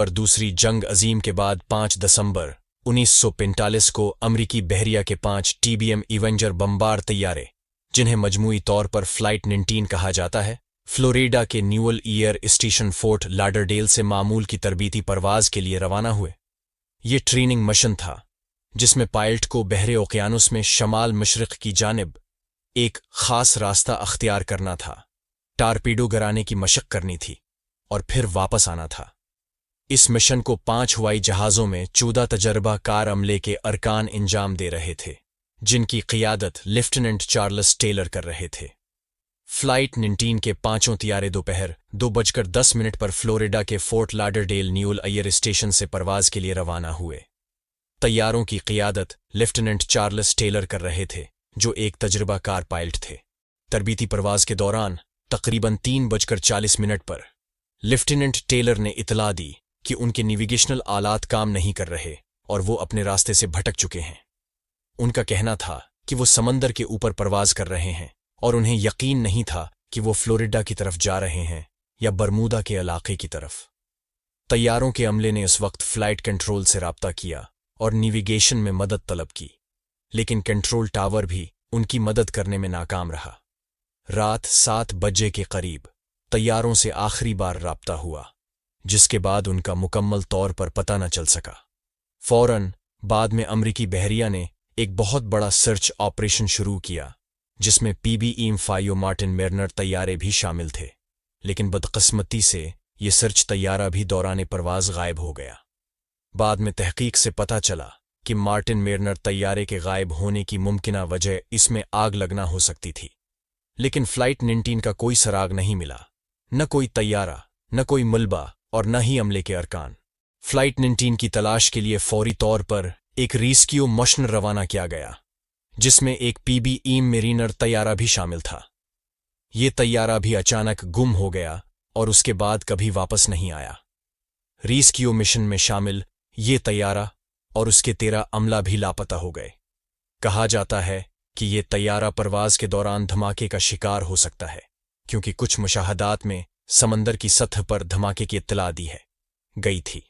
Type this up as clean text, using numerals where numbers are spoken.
दिसंबर दूसरी जंग अजीम के बाद 5 दिसंबर 1945 को अमरीकी बहरिया के 5 TBM इवेंजर बमबार तैयारे, जिन्हें मजमूई तौर पर फ्लाइट 19 कहा जाता है, फ्लोरिडा के न्यूअल एयर स्टेशन फोर्ट लाडरडेल से मामूल की तरबीती परवाज के लिए रवाना हुए। ये ट्रेनिंग मिशन था जिसमें पायलट को बहरे ओकियानुस में शमाल मशरिक की जानिब एक खास रास्ता अख्तियार करना था, टारपीडो गिराने की मशक करनी थी और फिर वापस आना था। इस मिशन को 5 हवाई जहाज़ों में 14 तजर्बा कार अमले के अरकान इंजाम दे रहे थे, जिनकी क़ियादत लेफ्टिनेंट चार्ल्स टेलर कर रहे थे। फ्लाइट 19 के 5 तैयारे दोपहर 2:10 पर फ्लोरिडा के फोर्ट लाडरडेल न्यूअल एयर स्टेशन से परवाज के लिए रवाना हुए। तैयारों की क़ियादत लेफ्टिनेंट चार्ल्स टेलर कर रहे थे, जो एक तजर्बाकार पायलट थे। तरबीती परवाज के दौरान तकरीबन 3:40 पर लेफ्टिनेंट टेलर ने इतला दी कि उनके नेविगेशनल आलात काम नहीं कर रहे और वो अपने रास्ते से भटक चुके हैं। उनका कहना था कि वो समंदर के ऊपर परवाज कर रहे हैं और उन्हें यकीन नहीं था कि वो फ्लोरिडा की तरफ जा रहे हैं या बरमूदा के इलाके की तरफ। तैयारों के अमले ने इस वक्त फ्लाइट कंट्रोल से राब्ता किया और नेविगेशन में मदद तलब की, लेकिन कंट्रोल टावर भी उनकी मदद करने में नाकाम रहा। रात 7 बजे के करीब तैयारों से आखिरी बार राब्ता हुआ, जिसके बाद उनका मुकम्मल तौर पर पता न चल सका। फौरन बाद में अमरीकी बहरिया ने एक बहुत बड़ा सर्च ऑपरेशन शुरू किया, जिसमें PBM-5 मार्टिन मेरनर तैयारे भी शामिल थे, लेकिन बदकिस्मती से ये सर्च तैयारा भी दौरान परवाज गायब हो गया। बाद में तहकीक से पता चला कि मार्टिन मेरनर तैयारे के गायब होने की मुमकिना वजह इसमें आग लगना हो सकती थी, लेकिन फ्लाइट 19 का कोई सराग नहीं मिला, न कोई तैयारा, न कोई मलबा और न ही अमले के अरकान। फ्लाइट 19 की तलाश के लिए फौरी तौर पर एक रेस्क्यू मिशन रवाना किया गया, जिसमें एक PBM मेरीनर तैयारा भी शामिल था। ये तैयारा भी अचानक गुम हो गया और उसके बाद कभी वापस नहीं आया। रेस्क्यू मिशन में शामिल ये तैयारा और उसके 13 अमला भी लापता हो गए। कहा जाता है कि ये तैयारा परवाज के दौरान धमाके का शिकार हो सकता है, क्योंकि कुछ मुशाहदात में समंदर की सतह पर धमाके की इत्तला दी है गई थी।